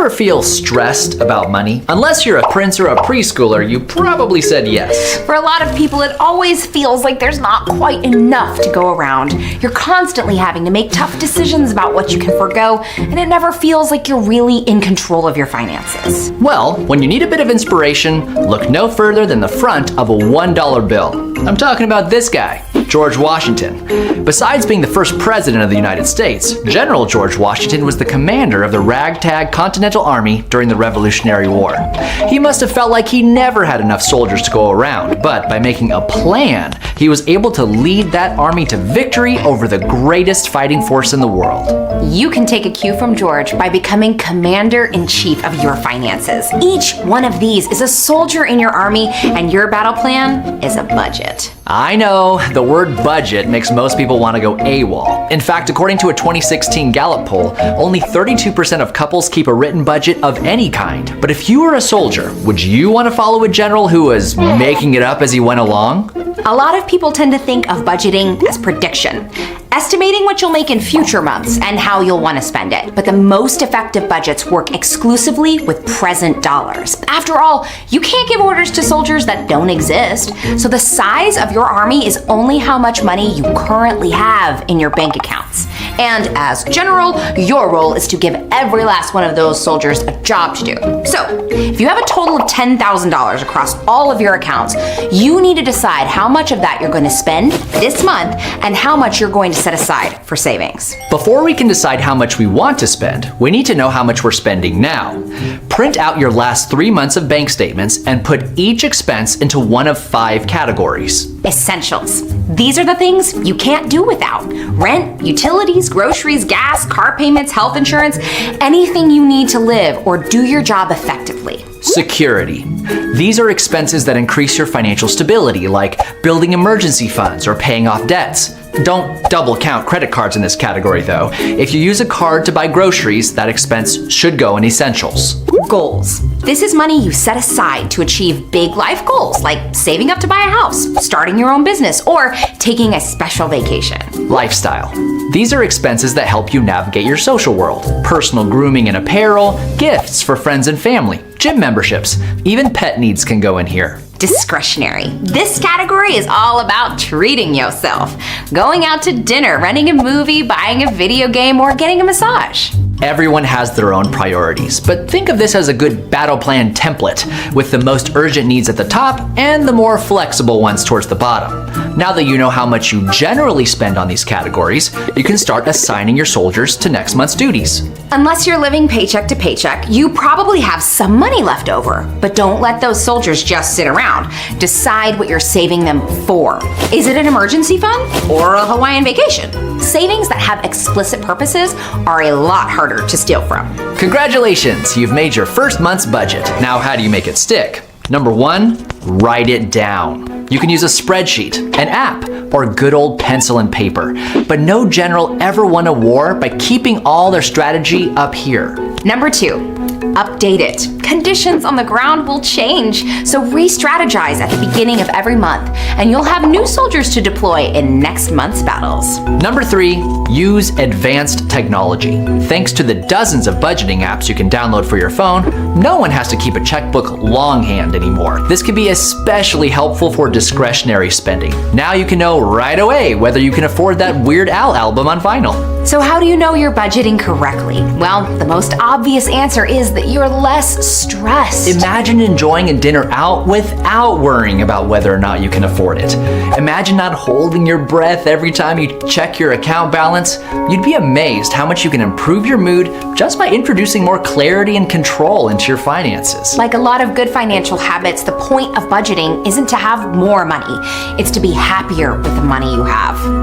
Ever feel stressed about money? Unless you're a prince or a preschooler, you probably said yes. For a lot of people, it always feels like there's not quite enough to go around. You're constantly having to make tough decisions about what you can forgo, and it never feels like you're really in control of your finances. Well, when you need a bit of inspiration, look no further than the front of a $1 bill. I'm talking about this guy, George Washington. Besides being the first president of the United States, General George Washington was the commander of the ragtag Continental Army during the Revolutionary War. He must have felt like he never had enough soldiers to go around, but by making a plan, he was able to lead that army to victory over the greatest fighting force in the world. You can take a cue from George by becoming commander-in-chief of your finances. Each one of these is a soldier in your army, and your battle plan is a budget. I know, the word budget makes most people want to go AWOL. In fact, according to a 2016 Gallup poll, only 32% of couples keep a written budget of any kind. But if you were a soldier, would you want to follow a general who was making it up as he went along? A lot of people tend to think of budgeting as prediction, estimating what you'll make in future months and how you'll want to spend it. But the most effective budgets work exclusively with present dollars. After all, you can't give orders to soldiers that don't exist. So the size of your army is only how much money you currently have in your bank accounts. And as general, your role is to give every last one of those soldiers a job to do. So, if you have a total of $10,000 across all of your accounts, you need to decide how much of that you're going to spend this month and how much you're going to set aside for savings. Before we can decide how much we want to spend, we need to know how much we're spending now. Print out your last 3 months of bank statements and put each expense into one of 5 categories. Essentials. These are the things you can't do without. Rent, utilities, groceries, gas, car payments, health insurance, anything you need to live or do your job effectively. Security. These are expenses that increase your financial stability, like building emergency funds or paying off debts. Don't double count credit cards in this category though. If you use a card to buy groceries, that expense should go in essentials. Goals. This is money you set aside to achieve big life goals, like saving up to buy a house, starting your own business, or taking a special vacation. Lifestyle. These are expenses that help you navigate your social world. Personal grooming and apparel, gifts for friends and family, gym memberships, even pet needs can go in here. Discretionary. This category is all about treating yourself. Going out to dinner, renting a movie, buying a video game, or getting a massage. Everyone has their own priorities, but think of this as a good battle plan template, with the most urgent needs at the top and the more flexible ones towards the bottom. Now that you know how much you generally spend on these categories, you can start assigning your soldiers to next month's duties. Unless you're living paycheck to paycheck, you probably have some money left over. But don't let those soldiers just sit around. Decide what you're saving them for. Is it an emergency fund or a Hawaiian vacation? Savings that have explicit purposes are a lot harder to steal from. Congratulations, you've made your first month's budget. Now how do you make it stick? Number 1, write it down. You can use a spreadsheet, an app, or good old pencil and paper. But no general ever won a war by keeping all their strategy up here. Number 2, update it. Conditions on the ground will change, so re-strategize at the beginning of every month, and you'll have new soldiers to deploy in next month's battles. Number 3, use advanced technology. Thanks to the dozens of budgeting apps you can download for your phone, no one has to keep a checkbook longhand anymore. This can be especially helpful for discretionary spending. Now you can know right away whether you can afford that Weird Al album on vinyl. So how do you know you're budgeting correctly? Well, the most obvious answer is that you're less stressed. Imagine enjoying a dinner out without worrying about whether or not you can afford it. Imagine not holding your breath every time you check your account balance. You'd be amazed how much you can improve your mood just by introducing more clarity and control into your finances. Like a lot of good financial habits, the point of budgeting isn't to have more money. It's to be happier with the money you have.